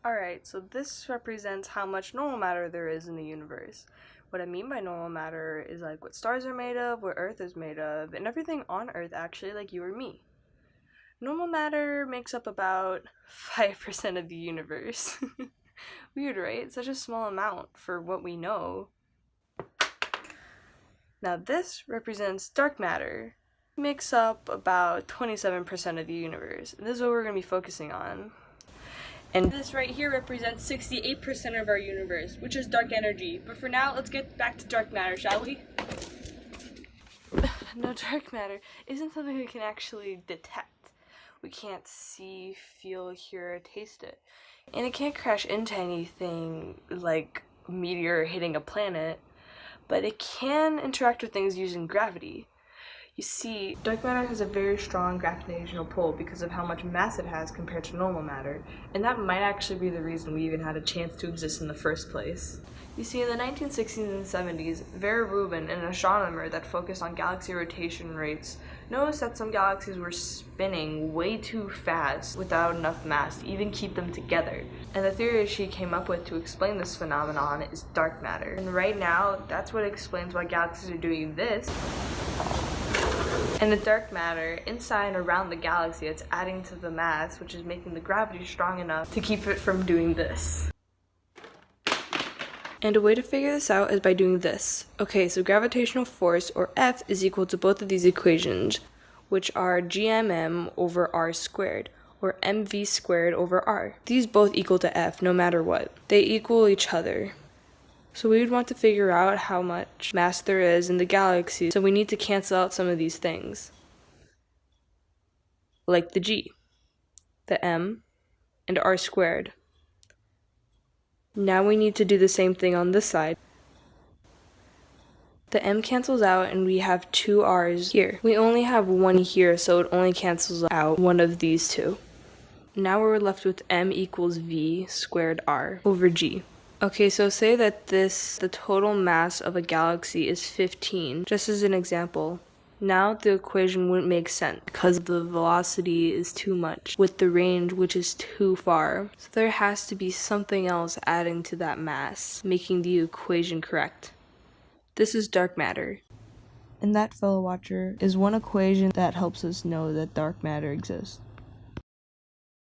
Alright, so this represents how much normal matter there is in the universe. What I mean by normal matter is like what stars are made of, what Earth is made of, and everything on Earth actually, like you or me. Normal matter makes up about 5% of the universe. Weird, right? Such a small amount for what we know. Now this represents dark matter. It makes up about 27% of the universe. And this is what we're going to be focusing on. And this right here represents 68% of our universe, which is dark energy. But for now, let's get back to dark matter, shall we? No, dark matter isn't something we can actually detect. We can't see, feel, hear, or taste it. And it can't crash into anything like a meteor hitting a planet, but it can interact with things using gravity. You see, dark matter has a very strong gravitational pull because of how much mass it has compared to normal matter, and that might actually be the reason we even had a chance to exist in the first place. You see, in the 1960s and 70s, Vera Rubin, an astronomer that focused on galaxy rotation rates, noticed that some galaxies were spinning way too fast without enough mass to even keep them together. And the theory she came up with to explain this phenomenon is dark matter. And right now, that's what explains why galaxies are doing this. And the dark matter inside and around the galaxy, it's adding to the mass, which is making the gravity strong enough to keep it from doing this. And a way to figure this out is by doing this. Okay, so gravitational force, or F, is equal to both of these equations, which are gmm over r squared, or mv squared over r. These both equal to F no matter what. They equal each other. So we would want to figure out how much mass there is in the galaxy, so we need to cancel out some of these things. Like the g, the m, and r squared. Now we need to do the same thing on this side. The m cancels out and we have two r's here. We only have one here, so it only cancels out one of these two. Now we're left with m equals v squared r over g. Okay, so say that the total mass of a galaxy is 15, just as an example. Now the equation wouldn't make sense because the velocity is too much with the range which is too far. So there has to be something else adding to that mass, making the equation correct. This is dark matter. And that, fellow watcher, is one equation that helps us know that dark matter exists.